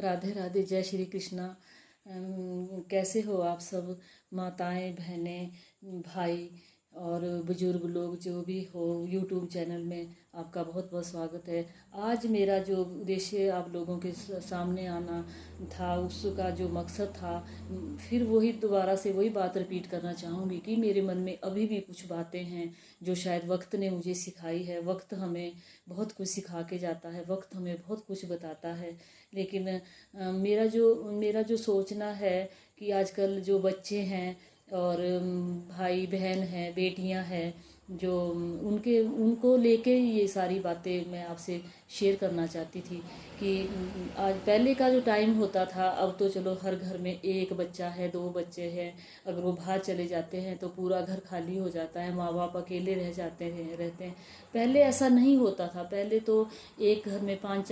राधे राधे, जय श्री कृष्णा। कैसे हो आप सब, माताएं, बहनें, भाई और बुजुर्ग लोग जो भी हो। यूट्यूब चैनल में आपका बहुत बहुत स्वागत है। आज मेरा जो उद्देश्य आप लोगों के सामने आना था, उसका जो मकसद था, फिर वही दोबारा से वही बात रिपीट करना चाहूँगी कि मेरे मन में अभी भी कुछ बातें हैं जो शायद वक्त ने मुझे सिखाई है। वक्त हमें बहुत कुछ सिखा के जाता है, वक्त हमें बहुत कुछ बताता है। लेकिन मेरा जो सोचना है कि आजकल जो बच्चे हैं और भाई बहन हैं, बेटियां हैं, जो उनके उनको लेके ये सारी बातें मैं आपसे शेयर करना चाहती थी कि आज पहले का जो टाइम होता था, अब तो चलो हर घर में एक बच्चा है, दो बच्चे हैं। अगर वो बाहर चले जाते हैं तो पूरा घर खाली हो जाता है, माँ बाप अकेले रह जाते हैं रहते हैं। पहले ऐसा नहीं होता था। पहले तो एक घर में पाँच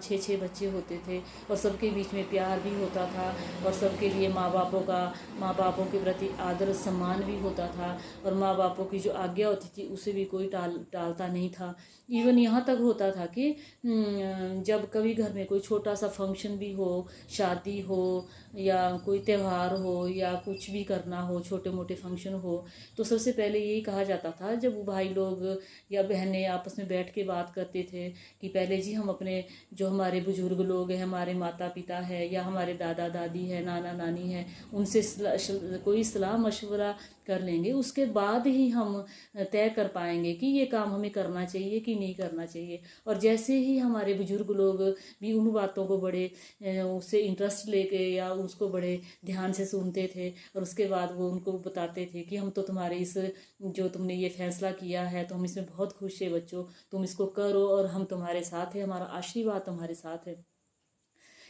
छः छः बच्चे होते थे और सबके बीच में प्यार भी होता था और सबके लिए माँ बापों के प्रति आदर सम्मान भी होता था और माँ बापों की जो आज्ञा होती थी उसे भी कोई टालता नहीं था। इवन यहाँ तक होता था कि जब कभी घर में कोई छोटा सा फंक्शन भी हो, शादी हो या कोई त्यौहार हो या कुछ भी करना हो, छोटे मोटे फंक्शन हो, तो सबसे पहले यही कहा जाता था, जब भाई लोग या बहनें आपस में बैठ के बात करते थे कि पहले जी हम अपने जो हमारे बुजुर्ग लोग हैं, हमारे माता पिता है या हमारे दादा दादी है, नाना नानी है, उनसे कोई सलाह मशवरा कर लेंगे। उसके बाद ही हम तय कर पाएंगे कि ये काम हमें करना चाहिए कि नहीं करना चाहिए। और जैसे ही हमारे बुजुर्ग लोग भी उन बातों को बड़े उससे इंटरेस्ट लेके या उसको बड़े ध्यान से सुनते थे और उसके बाद वो उनको बताते थे कि हम तो तुम्हारे इस जो तुमने ये फैसला किया है तो हम इसमें बहुत खुश है बच्चों, तुम इसको करो और हम तुम्हारे साथ हैं, हमारा आशीर्वाद तुम्हारे साथ है।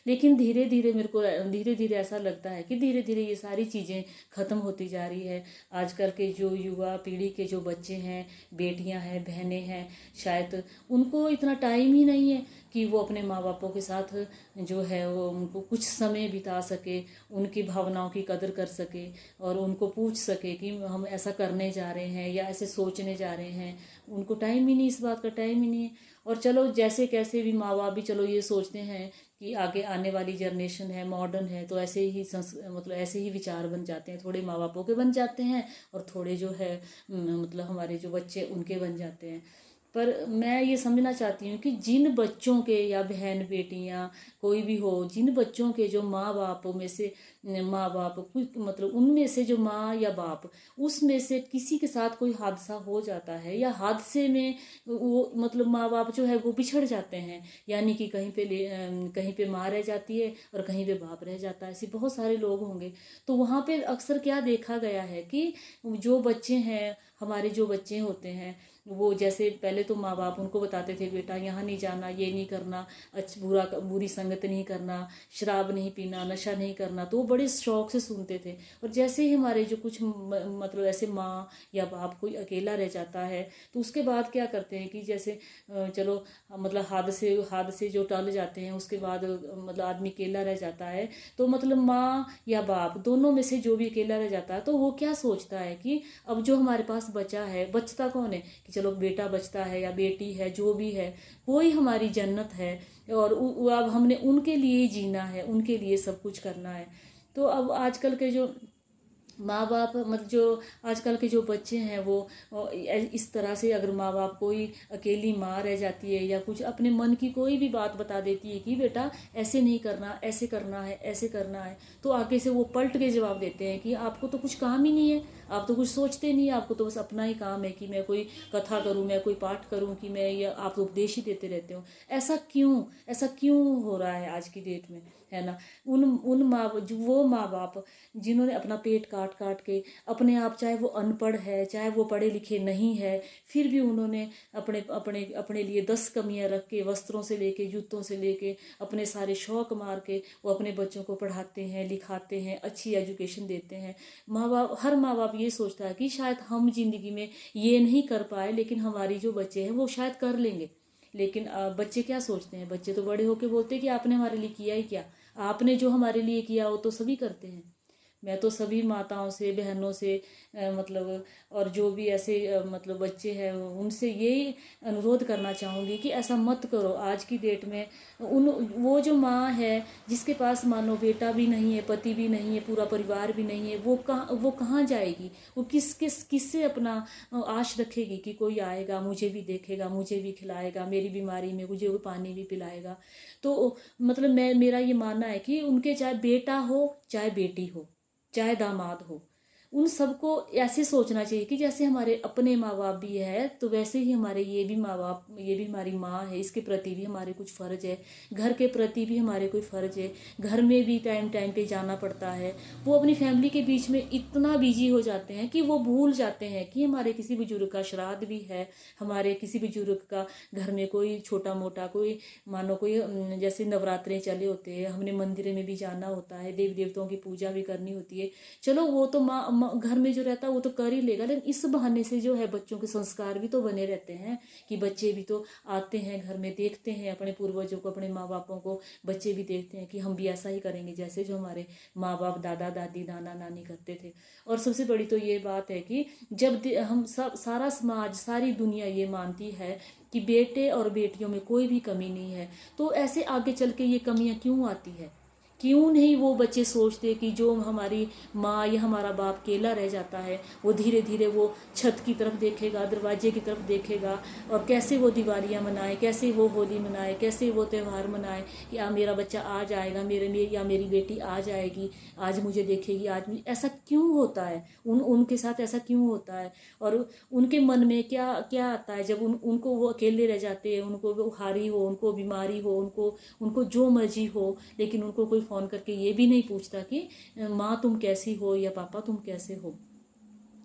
लेकिन धीरे धीरे ऐसा लगता है कि धीरे धीरे ये सारी चीज़ें ख़त्म होती जा रही है। आजकल के जो युवा पीढ़ी के जो बच्चे हैं, बेटियां हैं, बहनें हैं, शायद उनको इतना टाइम ही नहीं है कि वो अपने माँ बापों के साथ जो है वो उनको कुछ समय बिता सके, उनकी भावनाओं की कदर कर सके और उनको पूछ सके कि हम ऐसा करने जा रहे हैं या ऐसे सोचने जा रहे हैं। उनको टाइम ही नहीं, इस बात का टाइम ही नहीं है। और चलो जैसे कैसे भी माँ बाप भी चलो ये सोचते हैं कि आगे आने वाली जनरेशन है, मॉडर्न है, तो ऐसे ही मतलब ऐसे ही विचार बन जाते हैं। थोड़े माँ बापों के बन जाते हैं और थोड़े जो है मतलब हमारे जो बच्चे उनके बन जाते हैं। पर मैं ये समझना चाहती हूँ कि जिन बच्चों के या बहन बेटियाँ कोई भी हो, जिन बच्चों के जो माँ बापों में से माँ बाप मतलब उनमें से जो माँ या बाप उसमें से किसी के साथ कोई हादसा हो जाता है या हादसे में वो मतलब माँ बाप जो है वो बिछड़ जाते हैं, यानी कि कहीं पे माँ रह जाती है और कहीं पे बाप रह जाता है, ऐसे बहुत सारे लोग होंगे। तो वहाँ पे अक्सर क्या देखा गया है कि जो बच्चे हैं, हमारे जो बच्चे होते हैं, वो जैसे पहले तो माँ बाप उनको बताते थे बेटा यहाँ नहीं जाना, ये नहीं करना, बुरी संगत नहीं करना, शराब नहीं पीना, नशा नहीं करना, तो वो बड़े शौक से सुनते थे। और जैसे ही हमारे जो कुछ मतलब ऐसे माँ या बाप कोई अकेला रह जाता है तो उसके बाद क्या करते हैं कि जैसे चलो मतलब हादसे जो टल जाते हैं उसके बाद मतलब आदमी अकेला रह जाता है, तो मतलब माँ या बाप दोनों में से जो भी अकेला रह जाता है तो वो क्या सोचता है कि अब जो हमारे पास बचा है, बचता कौन है कि चलो बेटा बचता है या बेटी है, जो भी है वही हमारी जन्नत है और अब हमने उनके लिए ही जीना है, उनके लिए सब कुछ करना है। तो अब आजकल के जो माँ बाप मतलब जो आजकल के जो बच्चे हैं वो इस तरह से, अगर माँ बाप कोई अकेली माँ रह जाती है या कुछ अपने मन की कोई भी बात बता देती है कि बेटा ऐसे नहीं करना, ऐसे करना है, ऐसे करना है, तो आगे से वो पलट के जवाब देते हैं कि आपको तो कुछ काम ही नहीं है, आप तो कुछ सोचते नहीं, आपको तो बस अपना ही काम है कि मैं कोई कथा करूं, मैं कोई पाठ करूं, कि मैं, या आप तो उपदेश ही देते रहते हो। ऐसा क्यों हो रहा है आज की डेट में, है ना। वो माँ बाप जिन्होंने अपना पेट काट काट के अपने आप, चाहे वो अनपढ़ है, चाहे वो पढ़े लिखे नहीं है, फिर भी उन्होंने अपने अपने अपने लिए 10 कमियां रख के, वस्त्रों से लेके, जूतों से लेके, अपने सारे शौक मार के वो अपने बच्चों को पढ़ाते हैं, लिखाते हैं, अच्छी एजुकेशन देते हैं। हर माँ बाप ये सोचता है कि शायद हम जिंदगी में ये नहीं कर पाए लेकिन हमारी जो बच्चे हैं वो शायद कर लेंगे। लेकिन बच्चे क्या सोचते हैं, बच्चे तो बड़े होके बोलते हैं कि आपने हमारे लिए किया ही क्या, आपने जो हमारे लिए किया वो तो सभी करते हैं। मैं तो सभी माताओं से, बहनों से मतलब और जो भी ऐसे मतलब बच्चे हैं उनसे यही अनुरोध करना चाहूँगी कि ऐसा मत करो। आज की डेट में वो जो माँ है जिसके पास मानो बेटा भी नहीं है, पति भी नहीं है, पूरा परिवार भी नहीं है, वो कहाँ जाएगी? वो किससे अपना आश रखेगी कि कोई आएगा, मुझे भी देखेगा, मुझे भी खिलाएगा, मेरी बीमारी में मुझे वो पानी भी पिलाएगा। तो मतलब मेरा ये मानना है कि उनके चाहे बेटा हो, चाहे बेटी हो, चाहे दामाद हो, उन सबको ऐसे सोचना चाहिए कि जैसे हमारे अपने माँ बाप भी है तो वैसे ही हमारे ये भी माँ बाप, ये भी हमारी माँ है, इसके प्रति भी हमारे कुछ फ़र्ज है, घर के प्रति भी हमारे कोई फ़र्ज है, घर में भी टाइम टाइम पे जाना पड़ता है। वो अपनी फैमिली के बीच में इतना बिजी हो जाते हैं कि वो भूल जाते हैं कि हमारे किसी बुजुर्ग का श्राद्ध भी है, हमारे किसी बुजुर्ग का घर में कोई छोटा मोटा कोई मानो कोई जैसे नवरात्रे चले होते हैं, हमने मंदिर में भी जाना होता है, देव देवताओं की पूजा भी करनी होती है। चलो वो तो घर में जो रहता है वो तो कर ही लेगा, लेकिन इस बहाने से जो है बच्चों के संस्कार भी तो बने रहते हैं कि बच्चे भी तो आते हैं घर में, देखते हैं अपने पूर्वजों को, अपने माँ बापों को, बच्चे भी देखते हैं कि हम भी ऐसा ही करेंगे जैसे जो हमारे माँ बाप, दादा दादी, नाना नानी करते थे। और सबसे बड़ी तो ये बात है कि जब हम सब, सारा समाज, सारी दुनिया ये मानती है कि बेटे और बेटियों में कोई भी कमी नहीं है, तो ऐसे आगे चल के ये कमियां क्यों आती है? क्यों नहीं वो बच्चे सोचते कि जो हमारी माँ या हमारा बाप अकेला रह जाता है, वो धीरे धीरे वो छत की तरफ देखेगा, दरवाजे की तरफ देखेगा, और कैसे वो दिवालियाँ मनाए, कैसे वो होली मनाए, कैसे वो त्यौहार मनाए, या मेरा बच्चा आ जाएगा, या मेरी बेटी आ जाएगी, आज मुझे देखेगी, ऐसा क्यों होता है? उनके साथ ऐसा क्यों होता है? और उनके मन में क्या क्या आता है जब उनको वो अकेले रह जाते हैं, उनको वो हारी हो, उनको बीमारी हो, उनको जो मर्जी हो, लेकिन उनको कोई फ़ोन करके ये भी नहीं पूछता कि माँ तुम कैसी हो या पापा तुम कैसे हो,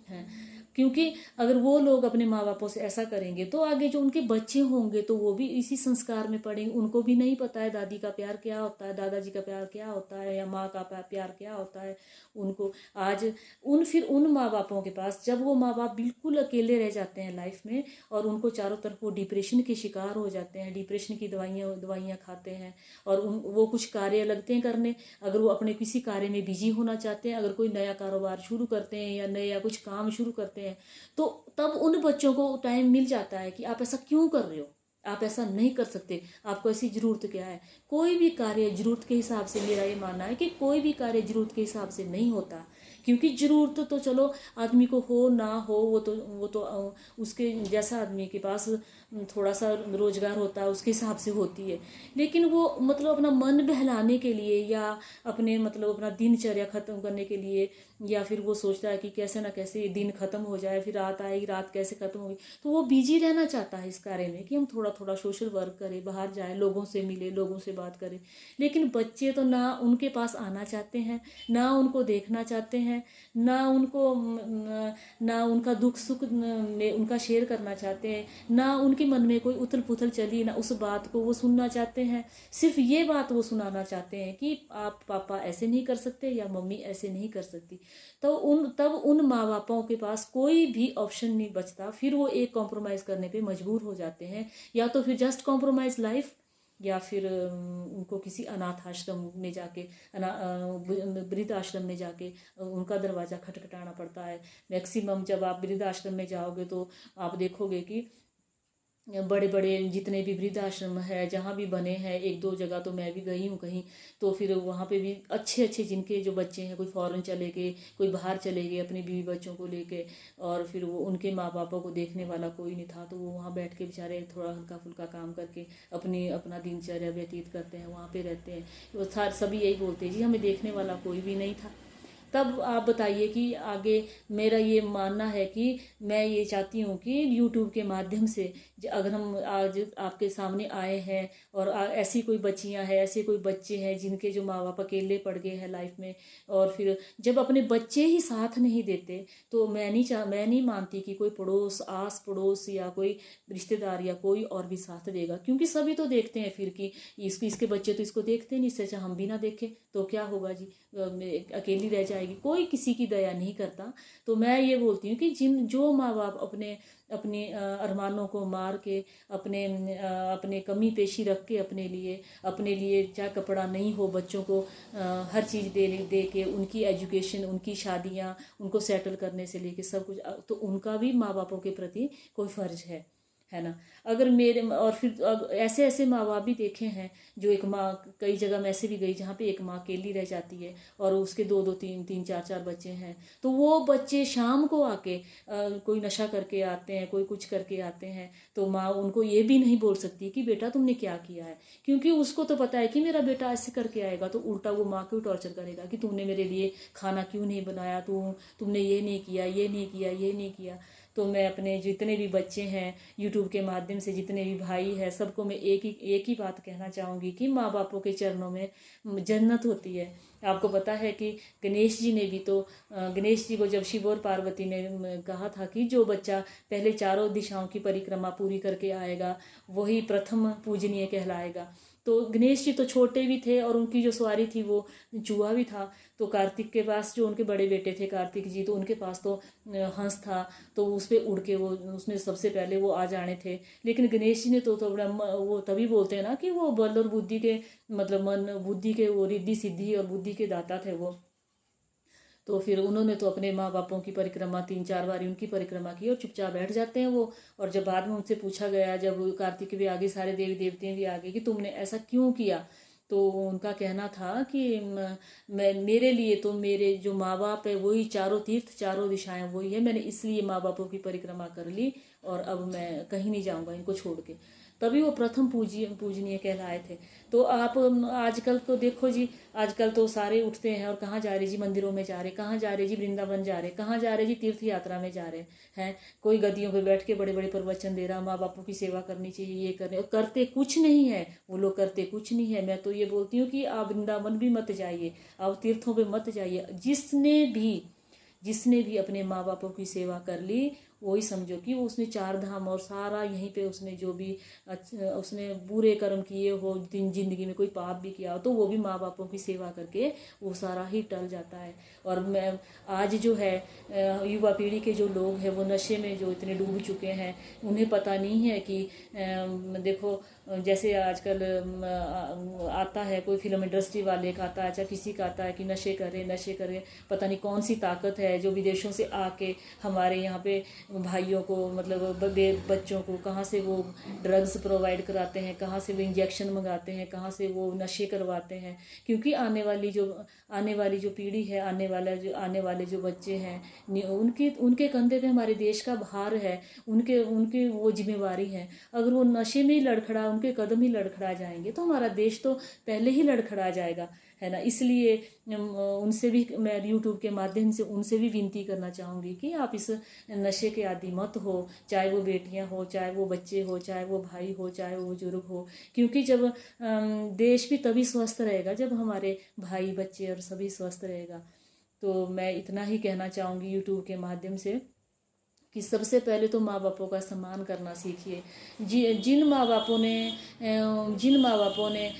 हैं? क्योंकि अगर वो लोग अपने माँ बापों से ऐसा करेंगे तो आगे जो उनके बच्चे होंगे तो वो भी इसी संस्कार में पड़ेंगे। उनको भी नहीं पता है दादी का प्यार क्या होता है, दादाजी का प्यार क्या होता है, या माँ का प्यार क्या होता है। उनको आज फिर उन माँ बापों के पास जब वो माँ बाप बिल्कुल अकेले रह जाते हैं लाइफ में, और उनको चारों तरफ वो डिप्रेशन के शिकार हो जाते हैं, डिप्रेशन की दवाइयाँ खाते हैं, और वो कुछ कार्य लगते हैं करने। अगर वो अपने किसी कार्य में बिजी होना चाहते हैं, अगर कोई नया कारोबार शुरू करते हैं या नया कुछ काम शुरू करते हैं, तो तब उन बच्चों को टाइम मिल जाता है कि आप ऐसा क्यों कर रहे हो, आप ऐसा नहीं कर सकते, आपको ऐसी जरूरत क्या है। कोई भी कार्य जरूरत के हिसाब से, मेरा ये मानना है कि कोई भी कार्य जरूरत के हिसाब से नहीं होता, क्योंकि जरूरत तो चलो आदमी को हो ना हो, वो तो उसके जैसा आदमी के पास थोड़ा सा रोजगार होता है उसके हिसाब से होती है। लेकिन वो मतलब अपना मन बहलाने के लिए, या अपने मतलब अपना दिनचर्या खत्म करने के लिए, या फिर वो सोचता है कि कैसे ना कैसे ये दिन खत्म हो जाए, फिर रात आएगी, रात कैसे खत्म होगी, तो वो बिजी रहना चाहता है इस कार्य में कि हम थोड़ा थोड़ा सोशल वर्क करें, बाहर जाए, लोगों से मिले, लोगों से बात करें। लेकिन बच्चे तो ना उनके पास आना चाहते हैं, ना उनको देखना चाहते हैं, ना उनका दुख सुख में उनका शेयर करना चाहते हैं, ना उनके मन में कोई उथल पुथल चली, ना उस बात को वो सुनना चाहते हैं। सिर्फ ये बात वो सुनाना चाहते हैं कि आप पापा ऐसे नहीं कर सकते या मम्मी ऐसे नहीं कर सकती। तो तब उन माँ बापों के पास कोई भी ऑप्शन नहीं बचता, फिर वो एक कॉम्प्रोमाइज करने पे मजबूर हो जाते हैं, या तो फिर जस्ट कॉम्प्रोमाइज लाइफ, या फिर उनको किसी अनाथ आश्रम में जाके, वृद्ध आश्रम में जाके उनका दरवाज़ा खटखटाना पड़ता है। मैक्सिमम जब आप वृद्ध आश्रम में जाओगे तो आप देखोगे कि बड़े बड़े जितने भी वृद्ध आश्रम है जहाँ भी बने हैं, एक दो जगह तो मैं भी गई हूँ कहीं, तो फिर वहाँ पे भी अच्छे अच्छे जिनके जो बच्चे हैं, कोई फॉरेन चले गए, कोई बाहर चले गए अपने बीवी बच्चों को लेके, और फिर वो उनके माँ बापों को देखने वाला कोई नहीं था, तो वो वहाँ बैठ के बेचारे थोड़ा हल्का फुल्का काम करके अपना दिनचर्या व्यतीत करते हैं, वहाँ पे रहते हैं। वो सभी यही बोलते हैं जी हमें देखने वाला कोई भी नहीं था। तब आप बताइए कि आगे मेरा ये मानना है कि मैं ये चाहती हूँ कि यूट्यूब के माध्यम से अगर हम आज आपके सामने आए हैं, और ऐसी कोई बच्चियाँ हैं, ऐसे कोई बच्चे हैं जिनके जो माँ बाप अकेले पड़ गए हैं लाइफ में, और फिर जब अपने बच्चे ही साथ नहीं देते, तो मैं नहीं मानती कि कोई पड़ोस, आस पड़ोस, या कोई रिश्तेदार या कोई और भी साथ देगा, क्योंकि सभी तो देखते हैं फिर कि इसके बच्चे तो इसको देखते नहीं, इससे अच्छा हम भी ना देखें तो क्या होगा जी, अकेली रह जाएगी। जाएगी, कोई किसी की दया नहीं करता। तो मैं ये बोलती हूँ कि जो माँ बाप अपने अपने अरमानों को मार के, अपने कमी पेशी रख के अपने लिए चाहे कपड़ा नहीं हो, बच्चों को हर चीज़ दे के उनकी एजुकेशन, उनकी शादियाँ, उनको सेटल करने से लेके सब कुछ, तो उनका भी माँ बापों के प्रति कोई फ़र्ज है ना। अगर मेरे और फिर ऐसे ऐसे माँ बाप भी देखे हैं जो एक माँ, कई जगह मैं ऐसे भी गई जहाँ पे एक माँ अकेली रह जाती है और उसके दो दो तीन तीन चार चार बच्चे हैं, तो वो बच्चे शाम को आके कोई नशा करके आते हैं, कोई कुछ करके आते हैं, तो माँ उनको ये भी नहीं बोल सकती कि बेटा तुमने क्या किया है, क्योंकि उसको तो पता है कि मेरा बेटा ऐसे करके आएगा, तो उल्टा वो माँ को टॉर्चर करेगा कि तुमने मेरे लिए खाना क्यों नहीं बनाया, तुमने ये नहीं किया, ये नहीं किया, ये नहीं किया। तो मैं अपने जितने भी बच्चे हैं, यूट्यूब के माध्यम से जितने भी भाई हैं, सबको मैं एक ही बात कहना चाहूँगी कि माँ बापों के चरणों में जन्नत होती है। आपको पता है कि गणेश जी ने भी तो गणेश जी को जब शिव और पार्वती ने कहा था कि जो बच्चा पहले चारों दिशाओं की परिक्रमा पूरी करके आएगा वही प्रथम पूजनीय कहलाएगा। तो गणेश जी तो छोटे भी थे और उनकी जो सवारी थी वो चूहा भी था। तो कार्तिक के पास, जो उनके बड़े बेटे थे कार्तिक जी, तो उनके पास तो हंस था, तो उस पर उड़ के वो उसने सबसे पहले वो आ जाने थे। लेकिन गणेश जी ने तो बड़ा वो तभी बोलते हैं ना कि वो बल और बुद्धि के, मतलब मन बुद्धि के, वो रिद्धि सिद्धि और बुद्धि के दाता थे वो। तो फिर उन्होंने तो अपने माँ बापों की परिक्रमा 3-4 बार उनकी परिक्रमा की और चुपचाप बैठ जाते हैं वो। और जब बाद में उनसे पूछा गया, जब कार्तिक भी आगे, सारे देवी देवते भी आगे, कि तुमने ऐसा क्यों किया, तो उनका कहना था कि मैं, मेरे लिए तो मेरे जो माँ बाप है वही चारों तीर्थ, चारों दिशाएं वही है, मैंने इसलिए माँ बापों की परिक्रमा कर ली और अब मैं कहीं नहीं जाऊंगा इनको छोड़ के। तभी वो प्रथम पूजनीय कहलाए थे। तो आप आजकल तो देखो जी, आजकल तो सारे उठते हैं और कहाँ जा रहे जी, मंदिरों में जा रहे, कहाँ जा रहे जी, वृंदावन जा रहे, कहाँ जा रहे जी, तीर्थ यात्रा में जा रहे हैं। कोई गद्दियों पे बैठ के बड़े बड़े प्रवचन दे रहा, माँ बापों की सेवा करनी चाहिए, ये करने, और करते कुछ नहीं है वो लोग, करते कुछ नहीं है। मैं तो ये बोलती हूँ कि आप वृंदावन भी मत जाइए, आप तीर्थों पे मत जाइए। जिसने भी अपने माँ बापों की सेवा कर ली, वही समझो कि वो उसने 4 धाम और सारा यहीं पे उसने जो भी उसने बुरे कर्म किए हो, जिंदगी में कोई पाप भी किया हो, तो वो भी माँ बापों की सेवा करके वो सारा ही टल जाता है। और मैं आज जो है युवा पीढ़ी के जो लोग हैं वो नशे में जो इतने डूब चुके हैं, उन्हें पता नहीं है कि देखो जैसे आजकल आता है, कोई फिल्म इंडस्ट्री वाले का आता है, चाहे किसी का आता है कि नशे करें नशे करें, पता नहीं कौन सी ताकत है जो विदेशों से आके हमारे यहाँ पे भाइयों को, मतलब बच्चों को कहाँ से वो ड्रग्स प्रोवाइड कराते हैं, कहाँ से वो इंजेक्शन मंगाते हैं, कहाँ से वो नशे करवाते हैं। क्योंकि आने वाली जो पीढ़ी है, आने वाले जो बच्चे हैं, उनके कंधे पे हमारे देश का भार है, उनके उनकी वो जिम्मेवारी है। अगर वो नशे में ही लड़खड़ा, उनके कदम ही लड़खड़ा जाएंगे, तो हमारा देश तो पहले ही लड़खड़ा जाएगा, है ना। इसलिए उनसे भी मैं यूट्यूब के माध्यम से उनसे भी विनती करना चाहूँगी कि आप इस नशे के आदि मत हो, चाहे वो बेटियां हो, चाहे वो बच्चे हो, चाहे वो भाई हो, चाहे वो बुजुर्ग हो। क्योंकि जब देश भी तभी स्वस्थ रहेगा जब हमारे भाई बच्चे और सभी स्वस्थ रहेगा। तो मैं इतना ही कहना चाहूँगी यूट्यूब के माध्यम से कि सबसे पहले तो माँ बापों का सम्मान करना सीखिए। जिन माँ बापों ने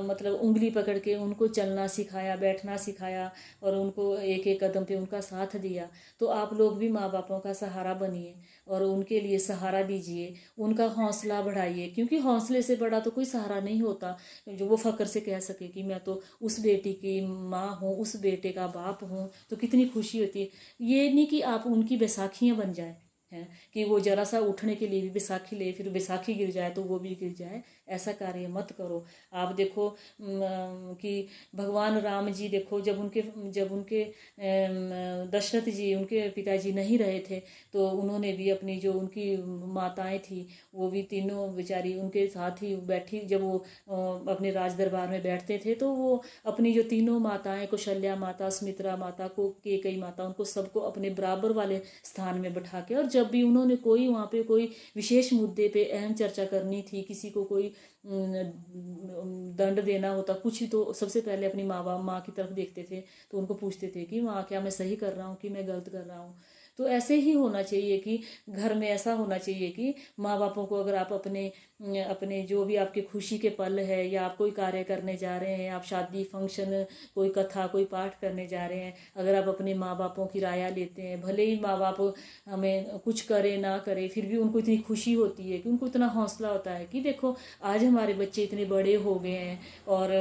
मतलब उंगली पकड़ के उनको चलना सिखाया, बैठना सिखाया और उनको एक एक कदम पे उनका साथ दिया, तो आप लोग भी माँ बापों का सहारा बनिए और उनके लिए सहारा दीजिए, उनका हौसला बढ़ाइए। क्योंकि हौसले से बड़ा तो कोई सहारा नहीं होता जो वो फक्र से कह सके कि मैं तो उस बेटी की माँ हूँ, उस बेटे का बाप हूँ, तो कितनी खुशी होती है। ये नहीं कि आप उनकी बैसाखियाँ बन जाए हैं, कि वो जरा सा उठने के लिए भी बैसाखी ले, फिर बैसाखी गिर जाए तो वो भी गिर जाए, ऐसा कार्य मत करो। आप देखो कि भगवान राम जी देखो, जब उनके दशरथ जी, उनके पिताजी नहीं रहे थे, तो उन्होंने भी अपनी जो उनकी माताएं थी वो भी तीनों बेचारी उनके साथ ही बैठी, जब वो अपने राज दरबार में बैठते थे, तो वो अपनी जो तीनों माताएं, कौशल्या माता, सुमित्रा माता को, कैकेयी माता, उनको सबको अपने बराबर वाले स्थान में बैठा के, और जब भी उन्होंने कोई वहाँ पे कोई विशेष मुद्दे पे अहम चर्चा करनी थी, किसी को कोई दंड देना होता कुछ ही, तो सबसे पहले अपनी माँ की तरफ देखते थे, तो उनको पूछते थे कि माँ क्या मैं सही कर रहा हूँ कि मैं गलत कर रहा हूँ। तो ऐसे ही होना चाहिए कि घर में ऐसा होना चाहिए कि माँ बापों को अगर आप अपने अपने जो भी आपके खुशी के पल है, या आप कोई कार्य करने जा रहे हैं, आप शादी फंक्शन, कोई कथा, कोई पाठ करने जा रहे हैं, अगर आप अपने माँ बापों की राय लेते हैं, भले ही माँ बाप हमें कुछ करे ना करे, फिर भी उनको इतनी खुशी होती है कि उनको इतना हौसला होता है कि देखो आज हमारे बच्चे इतने बड़े हो गए हैं, और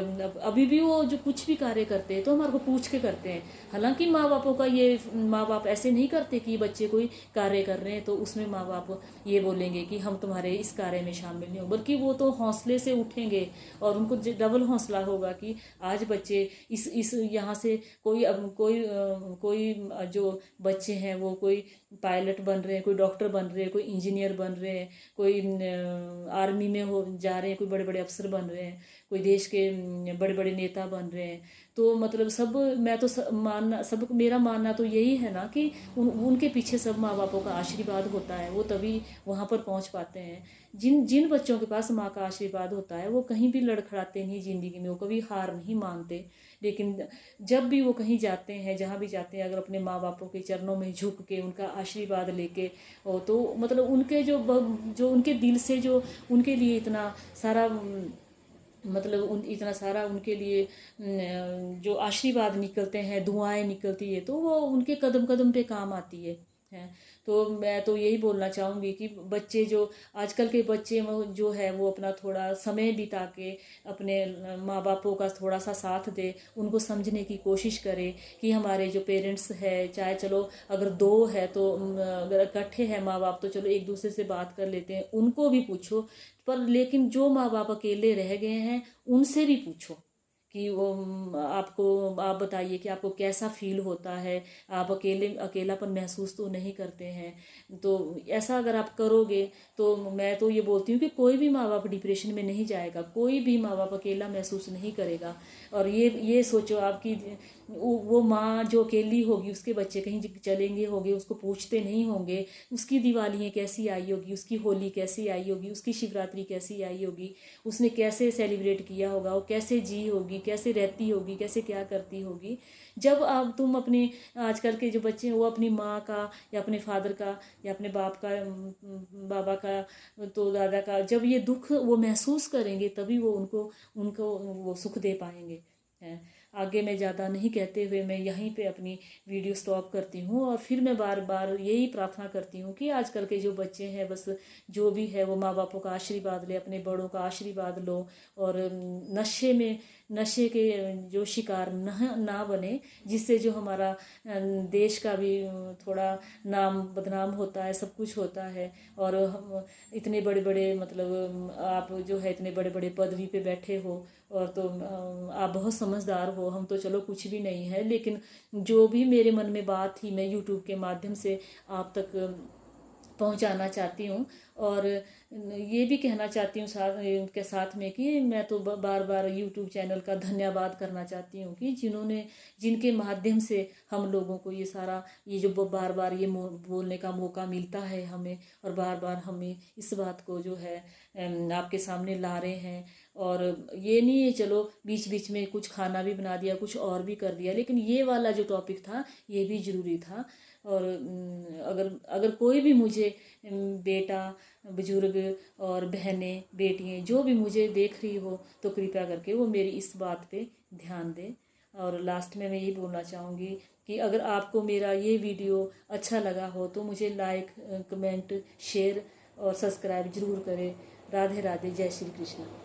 अभी भी वो जो कुछ भी कार्य करते हैं तो हमारे को पूछ के करते हैं। हालांकि माँ बाप ऐसे नहीं करते कि बच्चे कोई कार्य कर रहे हैं तो उसमें माँ बाप ये बोलेंगे कि हम तुम्हारे इस कार्य में शामिल नहीं हो, बल्कि वो तो हौसले से उठेंगे और उनको डबल हौसला होगा कि आज बच्चे इस यहाँ से कोई जो बच्चे हैं वो कोई पायलट बन रहे हैं, कोई डॉक्टर बन रहे हैं, कोई इंजीनियर बन रहे हैं, कोई आर्मी में हो जा रहे हैं, कोई बड़े बड़े अफसर बन रहे हैं, कोई देश के बड़े बड़े नेता बन रहे हैं। तो मतलब सब मेरा मानना तो यही है ना कि उनके पीछे सब माँ बापों का आशीर्वाद होता है, वो तभी वहाँ पर पहुँच पाते हैं। जिन जिन बच्चों के पास माँ का आशीर्वाद होता है वो कहीं भी लड़खड़ाते नहीं ज़िंदगी में, वो कभी हार नहीं मानते। लेकिन जब भी वो कहीं जाते हैं, जहाँ भी जाते हैं, अगर अपने माँ बापों के चरणों में झुक के उनका आशीर्वाद लेके, तो मतलब उनके जो उनके दिल से जो उनके लिए इतना सारा मतलब इतना सारा उनके लिए जो आशीर्वाद निकलते हैं, दुआएं निकलती है, तो वो उनके कदम कदम पे काम आती है। तो मैं तो यही बोलना चाहूँगी कि बच्चे जो आजकल के बच्चे जो है वो अपना थोड़ा समय बिता के अपने माँ बापों का थोड़ा सा साथ दे, उनको समझने की कोशिश करे कि हमारे जो पेरेंट्स है, चाहे चलो अगर दो है तो अगर इकट्ठे हैं माँ बाप तो चलो एक दूसरे से बात कर लेते हैं, उनको भी पूछो, पर लेकिन जो माँ बाप अकेले रह गए हैं उनसे भी पूछो कि वो आप बताइए कि आपको कैसा फील होता है, आप अकेलापन महसूस तो नहीं करते हैं। तो ऐसा अगर आप करोगे तो मैं तो ये बोलती हूँ कि कोई भी माँ बाप डिप्रेशन में नहीं जाएगा, कोई भी माँ बाप अकेला महसूस नहीं करेगा। और ये सोचो आपकी वो माँ जो अकेली होगी, उसके बच्चे कहीं चलेंगे होंगे, उसको पूछते नहीं होंगे, उसकी दिवाली कैसी आई होगी, उसकी होली कैसी आई होगी, उसकी शिवरात्रि कैसी आई होगी, उसने कैसे सेलिब्रेट किया होगा, वो कैसे जी होगी, कैसे रहती होगी, कैसे क्या करती होगी। जब आप तुम अपने आजकल के जो बच्चे हैं वो अपनी माँ का या अपने फादर का या अपने बाप का, बाबा का, तो दादा का, जब ये दुख वो महसूस करेंगे तभी वो उनको उनको वो सुख दे पाएंगे। हैं। आगे मैं ज़्यादा नहीं कहते हुए मैं यहीं पे अपनी वीडियो स्टॉप करती हूँ, और फिर मैं बार बार यही प्रार्थना करती हूँ कि आजकल के जो बच्चे हैं बस जो भी है वो माँ बापों का आशीर्वाद ले, अपने बड़ों का आशीर्वाद लो, और नशे के जो शिकार ना बने, जिससे जो हमारा देश का भी थोड़ा नाम बदनाम होता है, सब कुछ होता है। और हम इतने बड़े बड़े मतलब आप जो है इतने बड़े बड़े पदवी पे बैठे हो, और तो आप बहुत समझदार हो, हम तो चलो कुछ भी नहीं है, लेकिन जो भी मेरे मन में बात थी मैं यूट्यूब के माध्यम से आप तक पहुंचाना चाहती हूँ। और ये भी कहना चाहती हूँ के साथ में कि मैं तो बार बार यूट्यूब चैनल का धन्यवाद करना चाहती हूँ कि जिनके माध्यम से हम लोगों को ये जो बार बार ये बोलने का मौका मिलता है हमें, और बार बार हमें इस बात को जो है आपके सामने ला रहे हैं। और ये नहीं है चलो बीच बीच में कुछ खाना भी बना दिया, कुछ और भी कर दिया, लेकिन ये वाला जो टॉपिक था ये भी ज़रूरी था। और अगर अगर कोई भी मुझे बेटा, बुजुर्ग और बहनें, बेटियां जो भी मुझे देख रही हो तो कृपया करके वो मेरी इस बात पे ध्यान दें। और लास्ट में मैं ये बोलना चाहूँगी कि अगर आपको मेरा ये वीडियो अच्छा लगा हो तो मुझे लाइक, कमेंट, शेयर और सब्सक्राइब ज़रूर करें। राधे राधे, जय श्री कृष्ण।